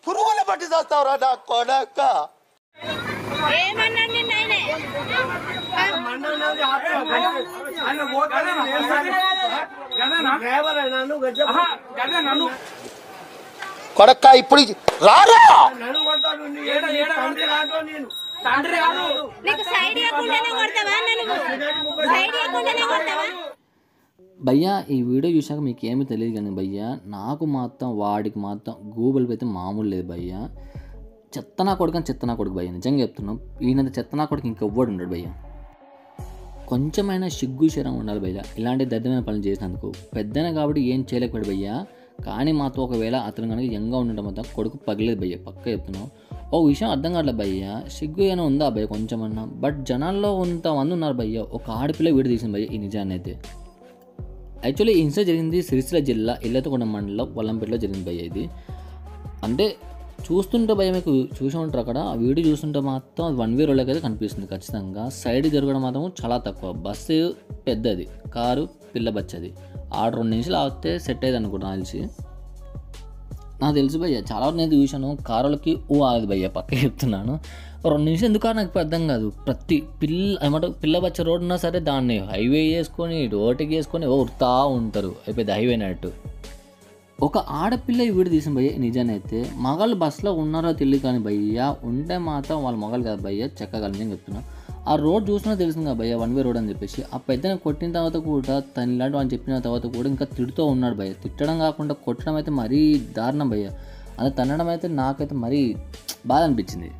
పురుగుల పట్టి చేస్తావురా నా కొడక కొడక ఇప్పుడు రారా భయ్యా ఈ వీడియో చూసాక మీకు ఏమీ తెలియదు కానీ భయ్యా నాకు మాత్రం వాడికి మాత్రం గూగుల్ పే అయితే మామూలు లేదు భయ్యా. చెత్తనా కొడుకు అని చెత్తనా కొడుకు భయ్యా, నిజంగా చెప్తున్నాం. ఈయనంత చెత్తనా కొడుకు ఇంకెవ్వడు ఉండడు భయ్యా. కొంచెమైనా సిగ్గు శరం ఉండాలి భయ్యా ఇలాంటి దద్దమైన పనులు చేసినందుకు. పెద్దనే కాబట్టి ఏం చేయలేకపోయాడు భయ్యా. కానీ మాతో ఒకవేళ అతను కనుక యంగా ఉండడం మొత్తం కొడుకు పగిలేదు భయ్యా, పక్క చెప్తున్నాం. ఓ విషయం అర్థం కావట్లేదు భయ్యా, సిగ్గు ఏమైనా ఉందా భయ్య కొంచెమన్నా? బట్ జనాల్లో కొంతమంది ఉన్నారు భయ్యా, ఒక ఆడపిల్ల వీడియో తీసింది భయ్య ఈ నిజాన్ని అయితే. యాక్చువల్లీ ఈ ఇన్సిడెంట్ జరిగింది సిరిసిల్ల జిల్లా ఇల్లతకొండ మండలం వల్లంపేటలో జరిగింది భయ్య ఇది. అంటే చూస్తుంటే భయ్య మీకు చూసి ఉంటారు అక్కడ, ఆ వీడియో చూస్తుంటే మాత్రం అది 1 వే రోడ్లోకి అయితే కనిపిస్తుంది ఖచ్చితంగా. సైడ్ జరగడం మాత్రం చాలా తక్కువ. బస్సు పెద్దది, కారు పిల్ల బచ్చది. 2 నిమిషాలు ఆగితే సెట్ అయ్యేది అనుకుంటున్నా తెలిసి. నాకు తెలుసు భయ్య, చాలా వరకు నేను చూశాను కారులకి ఆగదు భయ్య, పక్క చెప్తున్నాను. 2 నిమిషాలు ఎందుకు నాకు అర్థం కాదు. ప్రతి పిల్ల బచ్చ రోడ్ ఉన్నా సరే దాన్ని హైవే చేసుకొని ఓవర్టేక్ చేసుకొని ఉరుతా ఉంటారు, అయిపోయింది హైవే అన్నట్టు. ఒక ఆడపిల్ల ఈ వీడియో తీసిన భయ్య నిజాన్ని అయితే. మగాళ్ళు బస్సులో ఉన్నారో తెలియదు కానీ భయ్య ఉంటే మాత్రం వాళ్ళ మగాళ్ళు కాదు భయ్య, చక్కగా నిజంగా చెప్తున్నా. ఆ రోడ్ చూసినా తెలిసింది కదా భయ్య 1 వే రోడ్ అని చెప్పేసి. ఆ పెద్దని కొట్టిన తర్వాత కూడా తను ఇలాంటి అని చెప్పిన తర్వాత కూడా ఇంకా తిడుతూ ఉన్నాడు భయ్య. తిట్టడం కాకుండా కొట్టడం అయితే మరీ దారుణం భయ్య. అదే తన్నడం అయితే నాకైతే మరీ బాధ అనిపించింది.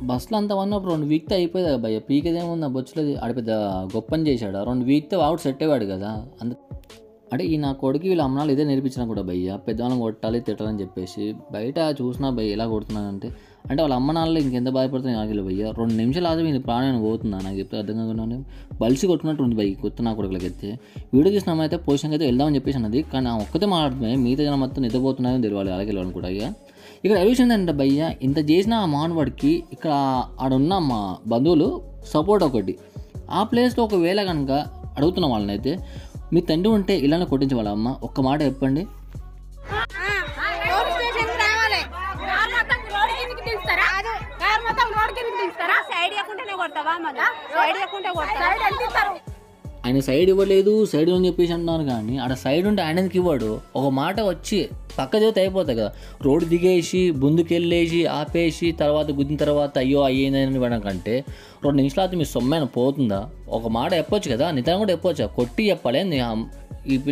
బస్సులో అంత ఉన్నప్పుడు 2 వీక్తే అయిపోయేది కదా భయ్య, పీకేదేముంది బొచ్చులది. ఆడ పెద్ద గొప్పని చేశాడు. 2 వీక్తే అవుట్ సెట్ అయ్యాడు కదా. అంటే ఈ నా కొడుకు వీళ్ళ అమ్మనాలు ఇదే నేర్పించినా కూడా భయ్య, పెద్దవాళ్ళని కొట్టాలి తిట్టాలని చెప్పేసి. బయట చూసినా భయ్య ఎలా కొడుతున్నానంటే, అంటే వాళ్ళ అమ్మ నాన్నలు ఇంకెంత బాధపడుతున్నాయి నాకు భయ్య. 2 నిమిషాలు ఆగి వీళ్ళ ప్రాణాన్ని పోతుందా నాకు చెప్తే అర్థం కాకుండా బలిసి కొట్టినట్టు ఉంది భయ్య కొత్త నా కొడుకులకి అయితే. వీడియో చూసిన అమ్మ అయితే పొజిషన్కి అయితే వెళ్దామని చెప్పేసి అన్నది, కానీ ఆ ఒక్కతే మాట్లాడుతుంది. మిగతా జనం మొత్తం నిద్రపోతున్నాయని తెలియాలి అలాగే వెళ్ళాలని కూడా. ఇక్కడ విషయం ఏంటంటే భయ్య, ఇంత చేసిన ఆ మానవాడికి ఇక్కడ ఆడున్న మా బంధువులు సపోర్ట్ ఒకటి. ఆ ప్లేస్లో ఒకవేళ కనుక అడుగుతున్న వాళ్ళని అయితే, మీ తండ్రి ఉంటే ఇలానే కొట్టించే వాళ్ళ అమ్మ, ఒక్క మాట చెప్పండి. ఆయన సైడ్ ఇవ్వలేదు, సైడ్ అని చెప్పేసి అంటున్నారు. కానీ ఆడ సైడ్ ఉంటే ఆయనకి ఇవ్వడు. ఒక మాట వచ్చి పక్క చేతి అయిపోతాయి కదా, రోడ్డు దిగేసి ముందుకెళ్ళేసి ఆపేసి తర్వాత గుద్దిన తర్వాత అయ్యో అయ్యిందని ఇవ్వడం కంటే 2 నిమిషాలు మీ సొమ్మైన పోతుందా? ఒక మాట చెప్పొచ్చు కదా, నిజంగా కూడా చెప్పొచ్చా? కొట్టి చెప్పాలి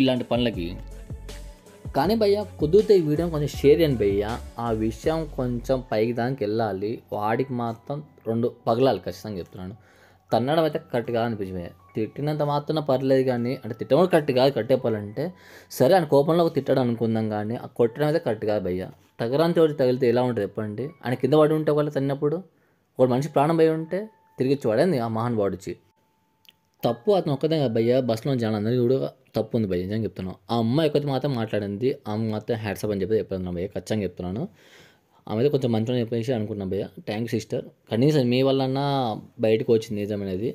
ఇలాంటి పనులకి. కానీ భయ్య కుదిరితే ఈ వీడియో కొంచెం షేర్ చేయండి భయ్య. ఆ విషయం కొంచెం పైకి దానికి వెళ్ళాలి. వాడికి మాత్రం 2 పగలాలి ఖచ్చితంగా చెప్తున్నాను. తన్నడం అయితే కరెక్ట్ కాదు అనిపించింది. తిట్టినంత మాత్రం పర్లేదు కానీ, అంటే తిట్టడం కరెక్ట్ కాదు. కరెక్ట్ చెప్పాలంటే సరే ఆయన కోపంలో తిట్టడం అనుకుందాం, కానీ ఆ కొట్టడం అయితే కరెక్ట్ కాదు భయ్య. తగరాంతి వచ్చి తగిలితే ఎలా ఉంటుంది చెప్పండి? ఆయన కింద పడి ఉంటే ఒకవేళ తన్నప్పుడు ఒక మనిషి ప్రాణం పోయి ఉంటే తిరిగిచ్చి వాడేది ఆ మహానుభావుడు వచ్చి. తప్పు అతను ఒక్కదే కదా భయ్య, బస్సులో జనం అందరికీ కూడా తప్పు ఉంది భయ్య, నిజంగా చెప్తున్నాను. ఆ అమ్మాయి ఒకటి మాత్రం మాట్లాడింది, ఆ అమ్మ మాత్రం హ్యాట్సప్ అని చెప్పి చెప్తున్నాను భయ్య, ఖచ్చితంగా చెప్తున్నాను. ఆమె అయితే కొంచెం మంచిగా చెప్పేసి అనుకున్నాను భయ్య. థ్యాంక్స్ సిస్టర్, కనీసం మీ వల్లన్నా బయటకు వచ్చింది నిజం అనేది.